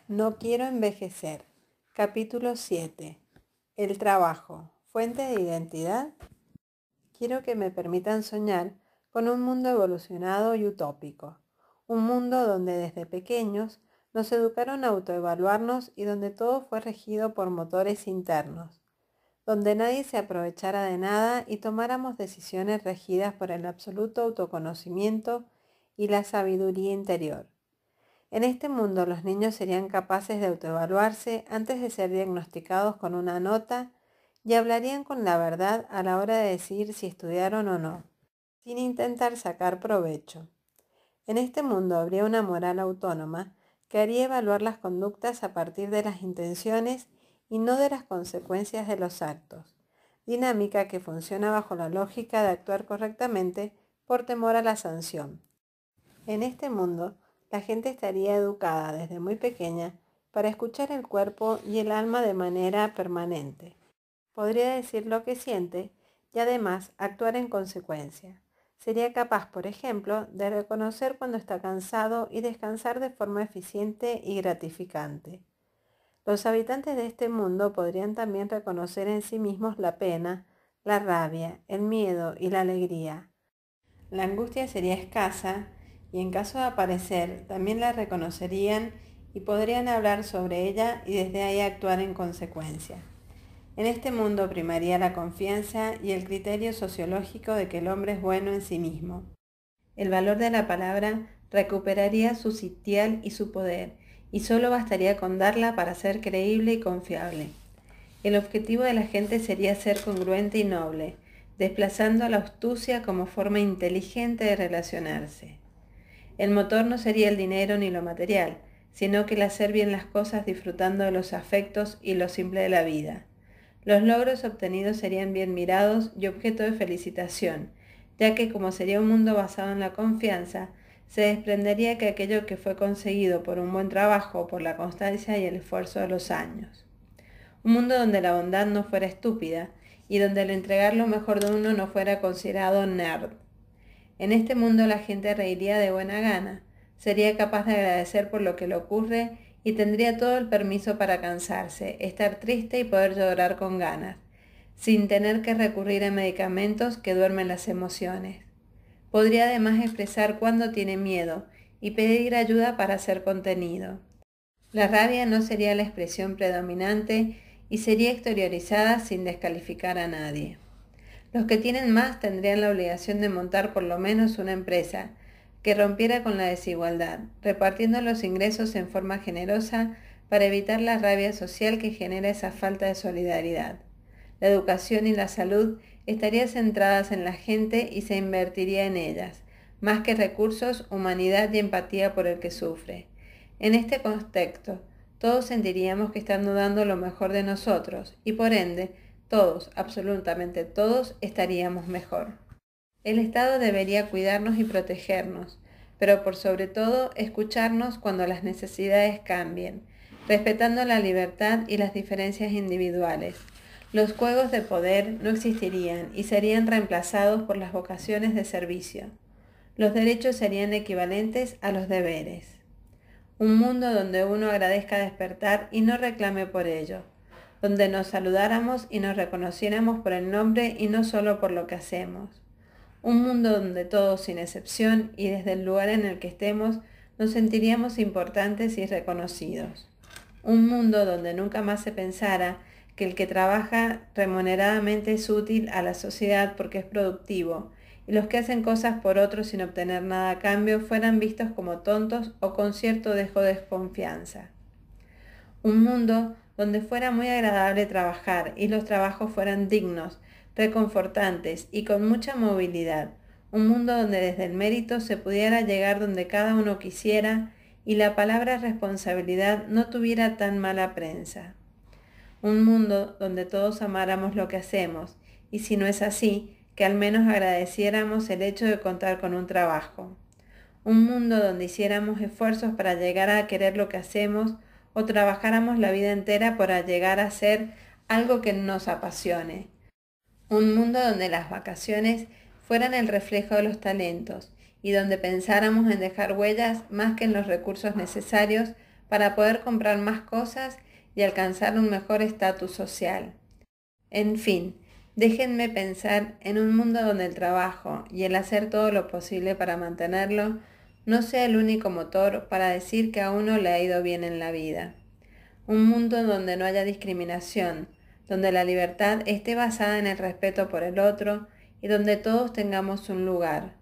No quiero envejecer. Capítulo 7. El trabajo, fuente de identidad. Quiero que me permitan soñar con un mundo evolucionado y utópico. Un mundo donde desde pequeños nos educaron a autoevaluarnos y donde todo fue regido por motores internos. Donde nadie se aprovechara de nada y tomáramos decisiones regidas por el absoluto autoconocimiento y la sabiduría interior. En este mundo los niños serían capaces de autoevaluarse antes de ser diagnosticados con una nota y hablarían con la verdad a la hora de decidir si estudiaron o no, sin intentar sacar provecho. En este mundo habría una moral autónoma que haría evaluar las conductas a partir de las intenciones y no de las consecuencias de los actos, dinámica que funciona bajo la lógica de actuar correctamente por temor a la sanción. En este mundo, la gente estaría educada desde muy pequeña para escuchar el cuerpo y el alma de manera permanente. Podría decir lo que siente y además actuar en consecuencia. Sería capaz, por ejemplo, de reconocer cuando está cansado y descansar de forma eficiente y gratificante. Los habitantes de este mundo podrían también reconocer en sí mismos la pena, la rabia, el miedo y la alegría. La angustia sería escasa y en caso de aparecer también la reconocerían y podrían hablar sobre ella y desde ahí actuar en consecuencia. En este mundo primaría la confianza y el criterio sociológico de que el hombre es bueno en sí mismo. El valor de la palabra recuperaría su sitial y su poder, y solo bastaría con darla para ser creíble y confiable. El objetivo de la gente sería ser congruente y noble, desplazando a la astucia como forma inteligente de relacionarse. El motor no sería el dinero ni lo material, sino que el hacer bien las cosas disfrutando de los afectos y lo simple de la vida. Los logros obtenidos serían bien mirados y objeto de felicitación, ya que como sería un mundo basado en la confianza, se desprendería que aquello que fue conseguido por un buen trabajo, por la constancia y el esfuerzo de los años. Un mundo donde la bondad no fuera estúpida y donde el entregar lo mejor de uno no fuera considerado nerd. En este mundo la gente reiría de buena gana, sería capaz de agradecer por lo que le ocurre y tendría todo el permiso para cansarse, estar triste y poder llorar con ganas, sin tener que recurrir a medicamentos que duermen las emociones. Podría además expresar cuando tiene miedo y pedir ayuda para ser contenido. La rabia no sería la expresión predominante y sería exteriorizada sin descalificar a nadie. Los que tienen más tendrían la obligación de montar por lo menos una empresa que rompiera con la desigualdad, repartiendo los ingresos en forma generosa para evitar la rabia social que genera esa falta de solidaridad. La educación y la salud estarían centradas en la gente y se invertiría en ellas, más que recursos, humanidad y empatía por el que sufre. En este contexto, todos sentiríamos que están dando lo mejor de nosotros y por ende, todos, absolutamente todos, estaríamos mejor. El Estado debería cuidarnos y protegernos, pero por sobre todo escucharnos cuando las necesidades cambien, respetando la libertad y las diferencias individuales. Los juegos de poder no existirían y serían reemplazados por las vocaciones de servicio. Los derechos serían equivalentes a los deberes. Un mundo donde uno agradezca despertar y no reclame por ello, donde nos saludáramos y nos reconociéramos por el nombre y no solo por lo que hacemos. Un mundo donde todos, sin excepción, y desde el lugar en el que estemos, nos sentiríamos importantes y reconocidos. Un mundo donde nunca más se pensara que el que trabaja remuneradamente es útil a la sociedad porque es productivo, y los que hacen cosas por otros sin obtener nada a cambio fueran vistos como tontos o con cierto dejo de desconfianza. Un mundo donde fuera muy agradable trabajar y los trabajos fueran dignos, reconfortantes y con mucha movilidad. Un mundo donde desde el mérito se pudiera llegar donde cada uno quisiera y la palabra responsabilidad no tuviera tan mala prensa. Un mundo donde todos amáramos lo que hacemos y si no es así, que al menos agradeciéramos el hecho de contar con un trabajo. Un mundo donde hiciéramos esfuerzos para llegar a querer lo que hacemos o trabajáramos la vida entera para llegar a hacer algo que nos apasione. Un mundo donde las vacaciones fueran el reflejo de los talentos y donde pensáramos en dejar huellas más que en los recursos necesarios para poder comprar más cosas y alcanzar un mejor estatus social. En fin, déjenme pensar en un mundo donde el trabajo y el hacer todo lo posible para mantenerlo no sea el único motor para decir que a uno le ha ido bien en la vida. Un mundo donde no haya discriminación, donde la libertad esté basada en el respeto por el otro y donde todos tengamos un lugar.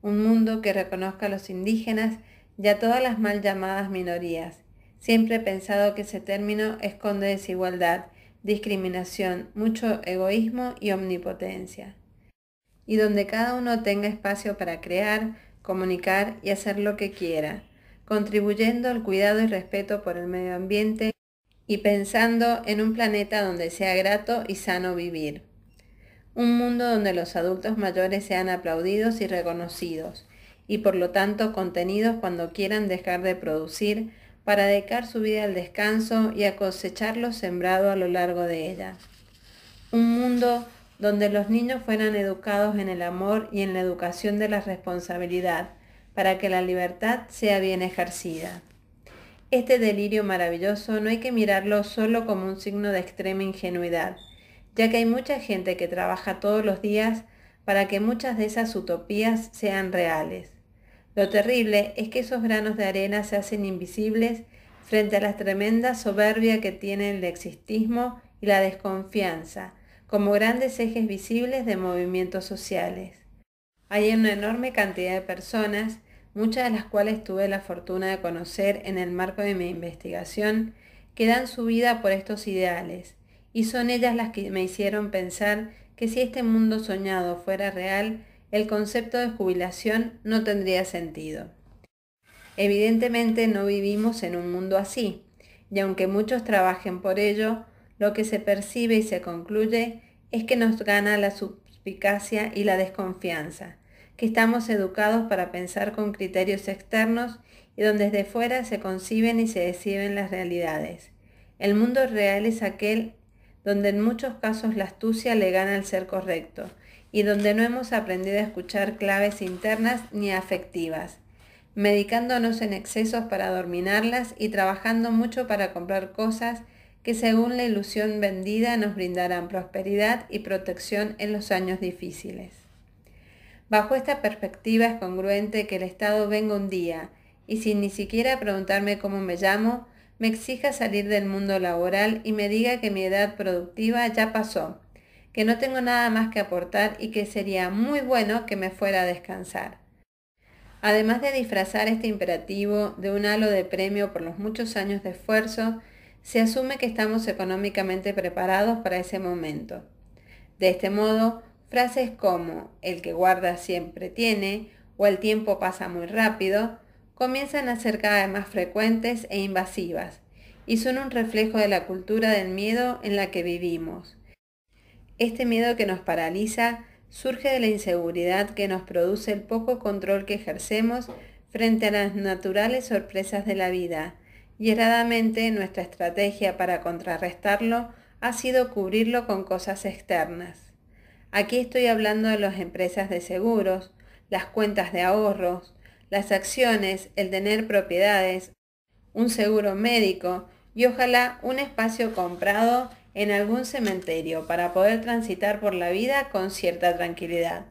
Un mundo que reconozca a los indígenas y a todas las mal llamadas minorías. Siempre he pensado que ese término esconde desigualdad, discriminación, mucho egoísmo y omnipotencia. Y donde cada uno tenga espacio para crear, comunicar y hacer lo que quiera, contribuyendo al cuidado y respeto por el medio ambiente y pensando en un planeta donde sea grato y sano vivir. Un mundo donde los adultos mayores sean aplaudidos y reconocidos, y por lo tanto contenidos cuando quieran dejar de producir para dedicar su vida al descanso y a cosechar lo sembrado a lo largo de ella. Un mundo donde los niños fueran educados en el amor y en la educación de la responsabilidad, para que la libertad sea bien ejercida. Este delirio maravilloso no hay que mirarlo solo como un signo de extrema ingenuidad, ya que hay mucha gente que trabaja todos los días para que muchas de esas utopías sean reales. Lo terrible es que esos granos de arena se hacen invisibles frente a la tremenda soberbia que tiene el existismo y la desconfianza, como grandes ejes visibles de movimientos sociales. Hay una enorme cantidad de personas, muchas de las cuales tuve la fortuna de conocer en el marco de mi investigación, que dan su vida por estos ideales, y son ellas las que me hicieron pensar que si este mundo soñado fuera real, el concepto de jubilación no tendría sentido. Evidentemente no vivimos en un mundo así, y aunque muchos trabajen por ello, lo que se percibe y se concluye es que nos gana la suspicacia y la desconfianza, que estamos educados para pensar con criterios externos y donde desde fuera se conciben y se deciden las realidades. El mundo real es aquel donde en muchos casos la astucia le gana al ser correcto y donde no hemos aprendido a escuchar claves internas ni afectivas, medicándonos en excesos para dominarlas y trabajando mucho para comprar cosas que según la ilusión vendida nos brindarán prosperidad y protección en los años difíciles. Bajo esta perspectiva es congruente que el Estado venga un día y sin ni siquiera preguntarme cómo me llamo, me exija salir del mundo laboral y me diga que mi edad productiva ya pasó, que no tengo nada más que aportar y que sería muy bueno que me fuera a descansar. Además de disfrazar este imperativo de un halo de premio por los muchos años de esfuerzo, se asume que estamos económicamente preparados para ese momento. De este modo, frases como "el que guarda siempre tiene" o "el tiempo pasa muy rápido" comienzan a ser cada vez más frecuentes e invasivas, y son un reflejo de la cultura del miedo en la que vivimos. Este miedo que nos paraliza surge de la inseguridad que nos produce el poco control que ejercemos frente a las naturales sorpresas de la vida, y erradamente nuestra estrategia para contrarrestarlo ha sido cubrirlo con cosas externas. Aquí estoy hablando de las empresas de seguros, las cuentas de ahorros, las acciones, el tener propiedades, un seguro médico y ojalá un espacio comprado en algún cementerio para poder transitar por la vida con cierta tranquilidad.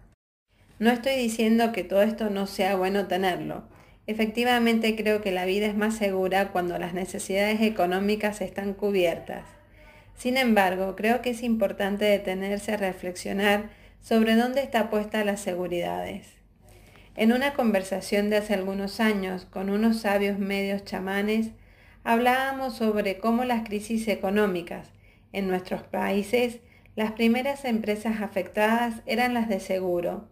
No estoy diciendo que todo esto no sea bueno tenerlo. Efectivamente creo que la vida es más segura cuando las necesidades económicas están cubiertas. Sin embargo, creo que es importante detenerse a reflexionar sobre dónde está puesta las seguridades. En una conversación de hace algunos años con unos sabios medios chamanes, hablábamos sobre cómo las crisis económicas en nuestros países, las primeras empresas afectadas eran las de seguro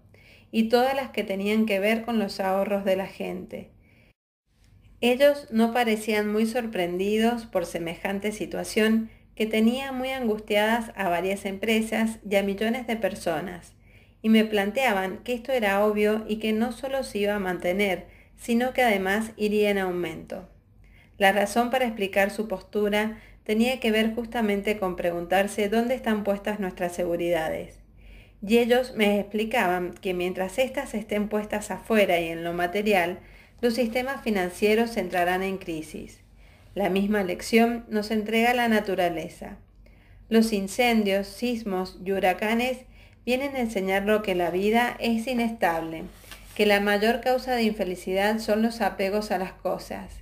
y todas las que tenían que ver con los ahorros de la gente. Ellos no parecían muy sorprendidos por semejante situación que tenía muy angustiadas a varias empresas y a millones de personas, y me planteaban que esto era obvio y que no solo se iba a mantener, sino que además iría en aumento. La razón para explicar su postura tenía que ver justamente con preguntarse dónde están puestas nuestras seguridades. Y ellos me explicaban que mientras éstas estén puestas afuera y en lo material, los sistemas financieros entrarán en crisis. La misma lección nos entrega la naturaleza. Los incendios, sismos y huracanes vienen a enseñarnos que la vida es inestable, que la mayor causa de infelicidad son los apegos a las cosas,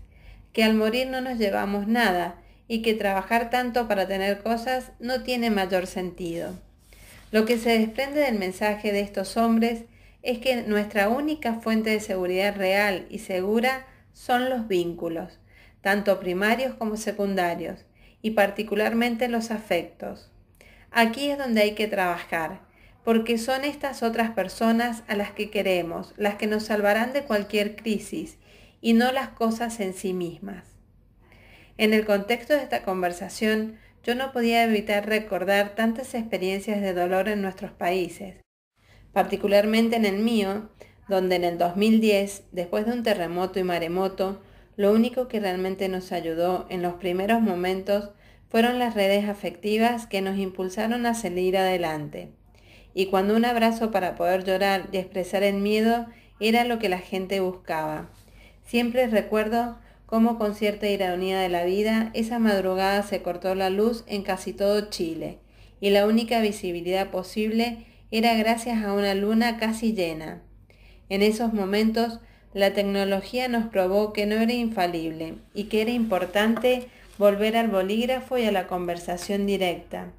que al morir no nos llevamos nada y que trabajar tanto para tener cosas no tiene mayor sentido. Lo que se desprende del mensaje de estos hombres es que nuestra única fuente de seguridad real y segura son los vínculos, tanto primarios como secundarios, y particularmente los afectos. Aquí es donde hay que trabajar, porque son estas otras personas a las que queremos, las que nos salvarán de cualquier crisis, y no las cosas en sí mismas. En el contexto de esta conversación, yo no podía evitar recordar tantas experiencias de dolor en nuestros países, particularmente en el mío, donde en el 2010, después de un terremoto y maremoto, lo único que realmente nos ayudó en los primeros momentos fueron las redes afectivas que nos impulsaron a salir adelante. Y cuando un abrazo para poder llorar y expresar el miedo era lo que la gente buscaba. Siempre recuerdo cómo, con cierta ironía de la vida, esa madrugada se cortó la luz en casi todo Chile, y la única visibilidad posible era gracias a una luna casi llena. En esos momentos, la tecnología nos probó que no era infalible y que era importante volver al bolígrafo y a la conversación directa.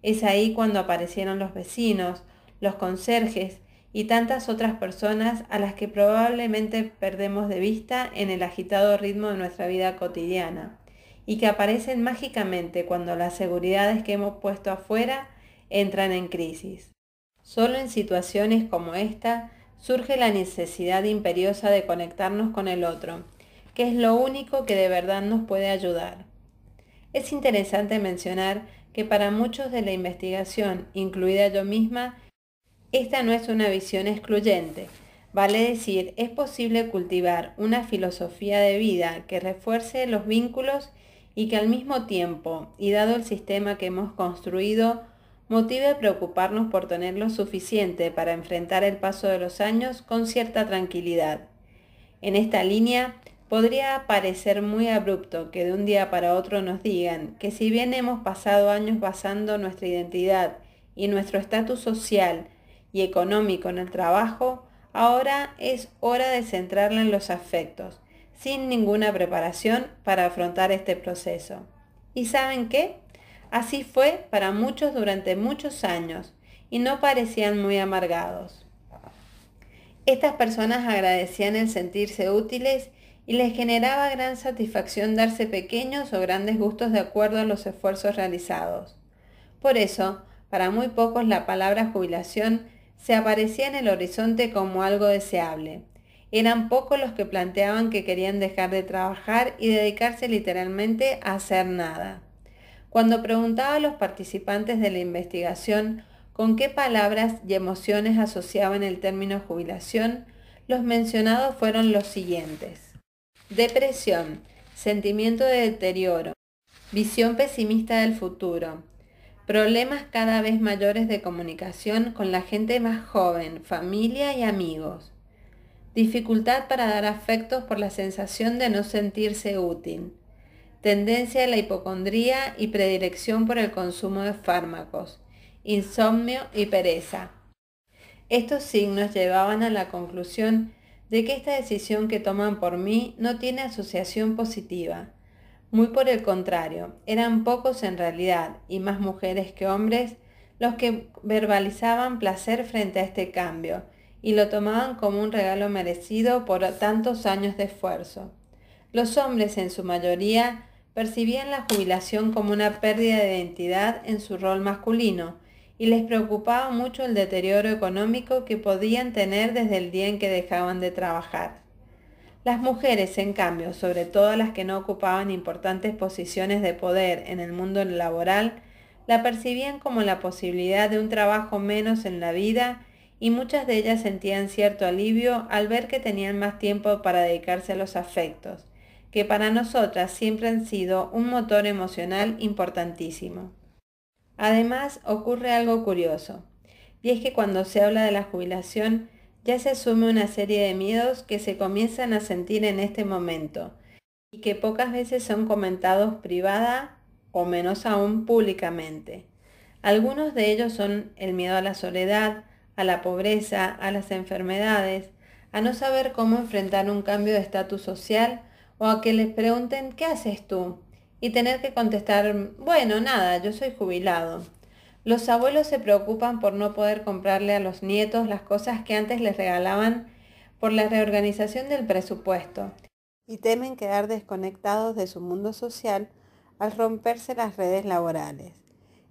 Es ahí cuando aparecieron los vecinos, los conserjes y tantas otras personas a las que probablemente perdemos de vista en el agitado ritmo de nuestra vida cotidiana, y que aparecen mágicamente cuando las seguridades que hemos puesto afuera entran en crisis. Solo en situaciones como esta surge la necesidad imperiosa de conectarnos con el otro, que es lo único que de verdad nos puede ayudar. Es interesante mencionar que para muchos de la investigación, incluida yo misma, esta no es una visión excluyente. Vale decir, es posible cultivar una filosofía de vida que refuerce los vínculos y que al mismo tiempo, y dado el sistema que hemos construido, motive a preocuparnos por tener lo suficiente para enfrentar el paso de los años con cierta tranquilidad. En esta línea, podría parecer muy abrupto que de un día para otro nos digan que si bien hemos pasado años basando nuestra identidad y nuestro estatus social y económico en el trabajo, ahora es hora de centrarla en los afectos, sin ninguna preparación para afrontar este proceso. ¿Y saben qué? Así fue para muchos durante muchos años, y no parecían muy amargados. Estas personas agradecían el sentirse útiles y les generaba gran satisfacción darse pequeños o grandes gustos de acuerdo a los esfuerzos realizados. Por eso, para muy pocos la palabra jubilación se aparecía en el horizonte como algo deseable. Eran pocos los que planteaban que querían dejar de trabajar y dedicarse literalmente a hacer nada. Cuando preguntaba a los participantes de la investigación con qué palabras y emociones asociaban el término jubilación, los mencionados fueron los siguientes: depresión, sentimiento de deterioro, visión pesimista del futuro, problemas cada vez mayores de comunicación con la gente más joven, familia y amigos, dificultad para dar afectos por la sensación de no sentirse útil, tendencia a la hipocondría y predilección por el consumo de fármacos, insomnio y pereza. Estos signos llevaban a la conclusión de que esta decisión que toman por mí no tiene asociación positiva. Muy por el contrario, eran pocos en realidad, y más mujeres que hombres, los que verbalizaban placer frente a este cambio, y lo tomaban como un regalo merecido por tantos años de esfuerzo. Los hombres, en su mayoría, percibían la jubilación como una pérdida de identidad en su rol masculino, y les preocupaba mucho el deterioro económico que podían tener desde el día en que dejaban de trabajar. Las mujeres, en cambio, sobre todo las que no ocupaban importantes posiciones de poder en el mundo laboral, la percibían como la posibilidad de un trabajo menos en la vida, y muchas de ellas sentían cierto alivio al ver que tenían más tiempo para dedicarse a los afectos, que para nosotras siempre han sido un motor emocional importantísimo. Además, ocurre algo curioso, y es que cuando se habla de la jubilación, ya se asume una serie de miedos que se comienzan a sentir en este momento, y que pocas veces son comentados privada o menos aún públicamente. Algunos de ellos son el miedo a la soledad, a la pobreza, a las enfermedades, a no saber cómo enfrentar un cambio de estatus social o a que les pregunten ¿qué haces tú? Y tener que contestar, bueno, nada, yo soy jubilado. Los abuelos se preocupan por no poder comprarle a los nietos las cosas que antes les regalaban por la reorganización del presupuesto y temen quedar desconectados de su mundo social al romperse las redes laborales.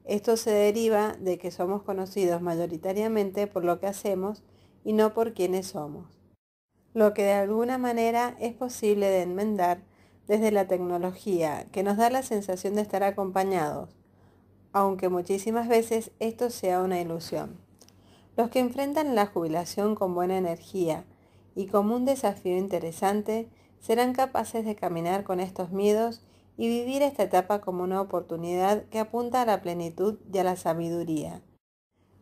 Esto se deriva de que somos conocidos mayoritariamente por lo que hacemos y no por quienes somos, lo que de alguna manera es posible de enmendar desde la tecnología, que nos da la sensación de estar acompañados, aunque muchísimas veces esto sea una ilusión. Los que enfrentan la jubilación con buena energía y como un desafío interesante serán capaces de caminar con estos miedos y vivir esta etapa como una oportunidad que apunta a la plenitud y a la sabiduría,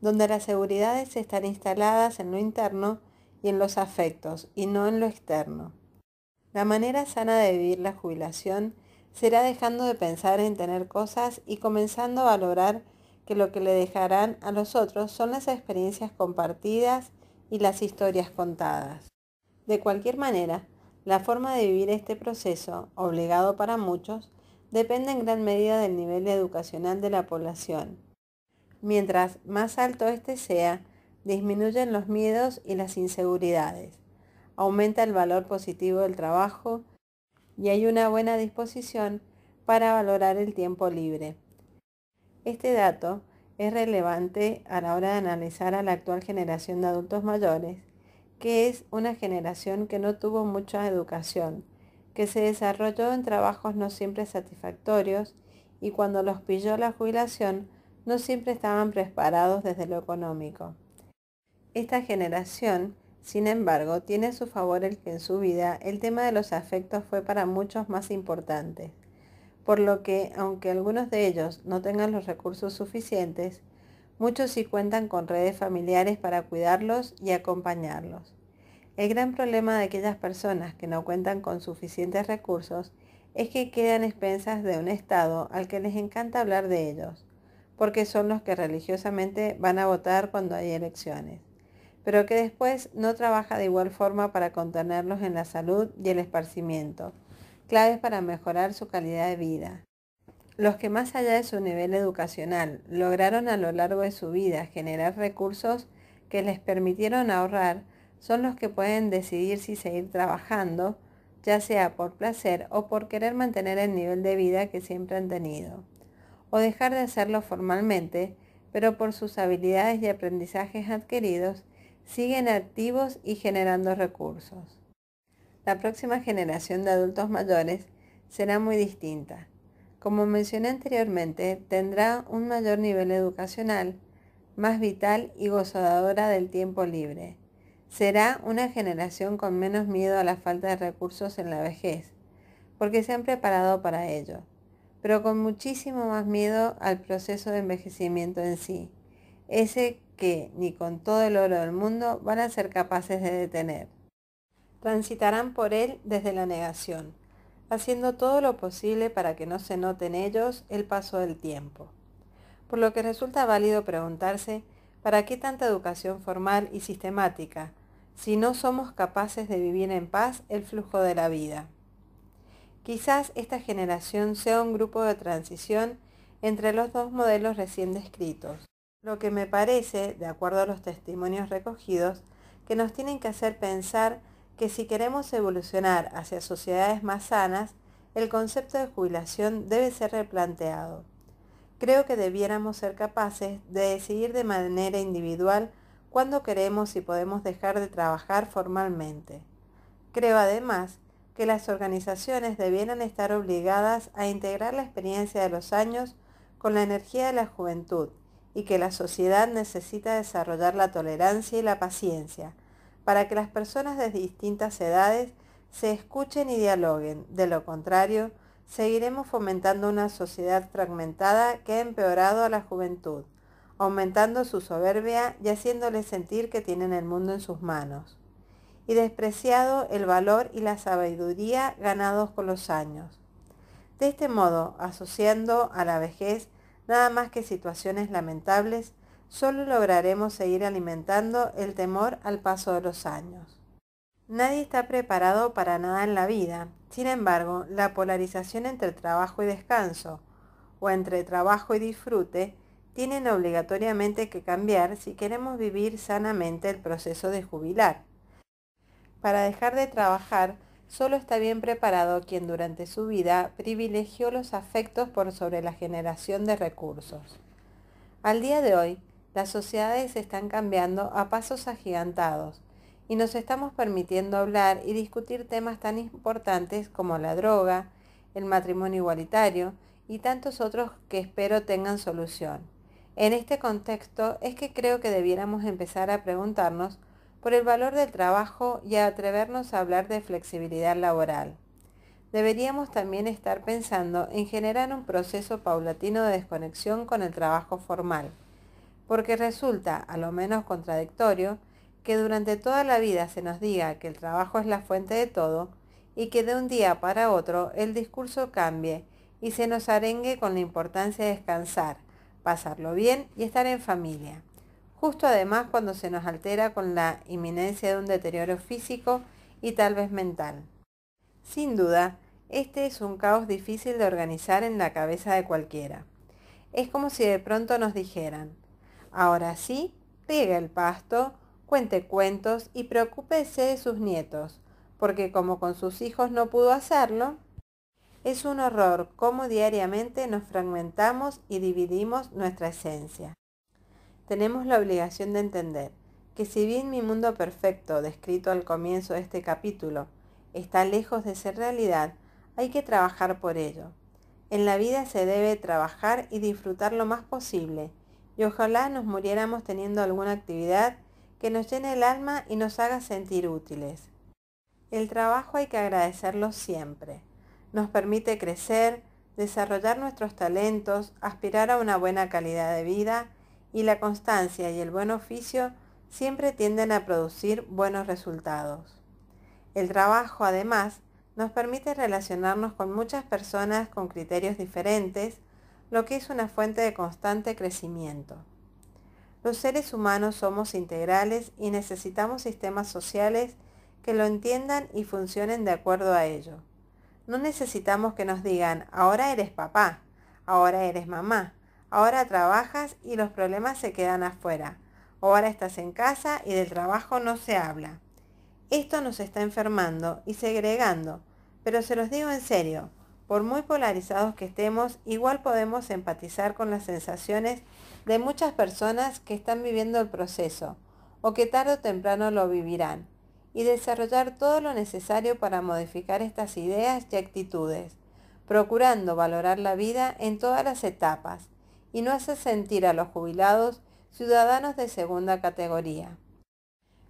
donde las seguridades están instaladas en lo interno y en los afectos y no en lo externo. La manera sana de vivir la jubilación será dejando de pensar en tener cosas y comenzando a valorar que lo que le dejarán a los otros son las experiencias compartidas y las historias contadas. De cualquier manera, la forma de vivir este proceso, obligado para muchos, depende en gran medida del nivel educacional de la población. Mientras más alto este sea, disminuyen los miedos y las inseguridades, aumenta el valor positivo del trabajo y hay una buena disposición para valorar el tiempo libre. Este dato es relevante a la hora de analizar a la actual generación de adultos mayores, que es una generación que no tuvo mucha educación, que se desarrolló en trabajos no siempre satisfactorios y cuando los pilló la jubilación no siempre estaban preparados desde lo económico. Esta generación, sin embargo, tiene a su favor el que en su vida el tema de los afectos fue para muchos más importante, por lo que, aunque algunos de ellos no tengan los recursos suficientes, muchos sí cuentan con redes familiares para cuidarlos y acompañarlos. El gran problema de aquellas personas que no cuentan con suficientes recursos es que quedan expensas de un Estado al que les encanta hablar de ellos, porque son los que religiosamente van a votar cuando hay elecciones, pero que después no trabaja de igual forma para contenerlos en la salud y el esparcimiento, claves para mejorar su calidad de vida. Los que más allá de su nivel educacional lograron a lo largo de su vida generar recursos que les permitieron ahorrar son los que pueden decidir si seguir trabajando, ya sea por placer o por querer mantener el nivel de vida que siempre han tenido, o dejar de hacerlo formalmente, pero por sus habilidades y aprendizajes adquiridos siguen activos y generando recursos. La próxima generación de adultos mayores será muy distinta. Como mencioné anteriormente, tendrá un mayor nivel educacional, más vital y gozadora del tiempo libre. Será una generación con menos miedo a la falta de recursos en la vejez, porque se han preparado para ello, pero con muchísimo más miedo al proceso de envejecimiento en sí, ese que ni con todo el oro del mundo van a ser capaces de detener. Transitarán por él desde la negación, haciendo todo lo posible para que no se note en ellos el paso del tiempo. Por lo que resulta válido preguntarse, ¿para qué tanta educación formal y sistemática, si no somos capaces de vivir en paz el flujo de la vida? Quizás esta generación sea un grupo de transición entre los dos modelos recién descritos, lo que me parece, de acuerdo a los testimonios recogidos, que nos tienen que hacer pensar que si queremos evolucionar hacia sociedades más sanas, el concepto de jubilación debe ser replanteado. Creo que debiéramos ser capaces de decidir de manera individual cuándo queremos y podemos dejar de trabajar formalmente. Creo además que las organizaciones debieran estar obligadas a integrar la experiencia de los años con la energía de la juventud y que la sociedad necesita desarrollar la tolerancia y la paciencia para que las personas de distintas edades se escuchen y dialoguen. De lo contrario, seguiremos fomentando una sociedad fragmentada que ha empeorado a la juventud, aumentando su soberbia y haciéndoles sentir que tienen el mundo en sus manos. y despreciado el valor y la sabiduría ganados con los años. De este modo, asociando a la vejez nada más que situaciones lamentables, solo lograremos seguir alimentando el temor al paso de los años. Nadie está preparado para nada en la vida. Sin embargo, la polarización entre trabajo y descanso, o entre trabajo y disfrute, tienen obligatoriamente que cambiar si queremos vivir sanamente el proceso de jubilar. Para dejar de trabajar, solo está bien preparado quien durante su vida privilegió los afectos por sobre la generación de recursos. Al día de hoy, las sociedades están cambiando a pasos agigantados y nos estamos permitiendo hablar y discutir temas tan importantes como la droga, el matrimonio igualitario y tantos otros que espero tengan solución. En este contexto es que creo que debiéramos empezar a preguntarnos por el valor del trabajo y a atrevernos a hablar de flexibilidad laboral. Deberíamos también estar pensando en generar un proceso paulatino de desconexión con el trabajo formal, porque resulta a lo menos contradictorio que durante toda la vida se nos diga que el trabajo es la fuente de todo y que de un día para otro el discurso cambie y se nos arengue con la importancia de descansar, pasarlo bien y estar en familia. Justo además cuando se nos altera con la inminencia de un deterioro físico y tal vez mental. Sin duda, este es un caos difícil de organizar en la cabeza de cualquiera. Es como si de pronto nos dijeran: ahora sí, riegue el pasto, cuente cuentos y preocúpese de sus nietos, porque como con sus hijos no pudo hacerlo. Es un horror cómo diariamente nos fragmentamos y dividimos nuestra esencia. Tenemos la obligación de entender que si bien mi mundo perfecto, descrito al comienzo de este capítulo, está lejos de ser realidad, hay que trabajar por ello. En la vida se debe trabajar y disfrutar lo más posible, y ojalá nos muriéramos teniendo alguna actividad que nos llene el alma y nos haga sentir útiles. El trabajo hay que agradecerlo siempre. Nos permite crecer, desarrollar nuestros talentos, aspirar a una buena calidad de vida, y la constancia y el buen oficio siempre tienden a producir buenos resultados. El trabajo, además, nos permite relacionarnos con muchas personas con criterios diferentes, lo que es una fuente de constante crecimiento. Los seres humanos somos integrales y necesitamos sistemas sociales que lo entiendan y funcionen de acuerdo a ello. No necesitamos que nos digan: ahora eres papá, ahora eres mamá, ahora trabajas y los problemas se quedan afuera, ahora estás en casa y del trabajo no se habla. Esto nos está enfermando y segregando, pero se los digo en serio, por muy polarizados que estemos, igual podemos empatizar con las sensaciones de muchas personas que están viviendo el proceso, o que tarde o temprano lo vivirán, y desarrollar todo lo necesario para modificar estas ideas y actitudes, procurando valorar la vida en todas las etapas, y no hacer sentir a los jubilados ciudadanos de segunda categoría.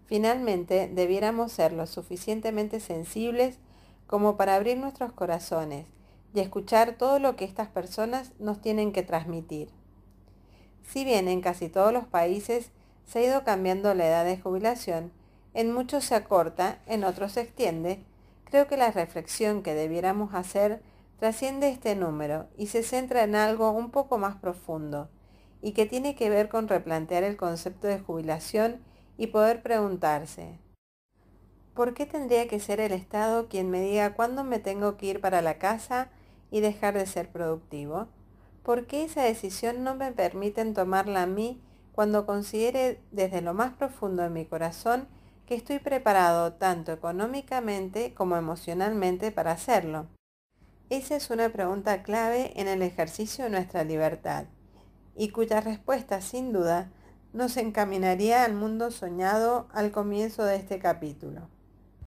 Finalmente, debiéramos ser lo suficientemente sensibles como para abrir nuestros corazones y escuchar todo lo que estas personas nos tienen que transmitir. Si bien en casi todos los países se ha ido cambiando la edad de jubilación, en muchos se acorta, en otros se extiende, creo que la reflexión que debiéramos hacer trasciende este número y se centra en algo un poco más profundo, y que tiene que ver con replantear el concepto de jubilación y poder preguntarse: ¿por qué tendría que ser el Estado quien me diga cuándo me tengo que ir para la casa y dejar de ser productivo? ¿Por qué esa decisión no me permiten tomarla a mí cuando considere desde lo más profundo de mi corazón que estoy preparado tanto económicamente como emocionalmente para hacerlo? Esa es una pregunta clave en el ejercicio de nuestra libertad, y cuya respuesta sin duda nos encaminaría al mundo soñado al comienzo de este capítulo.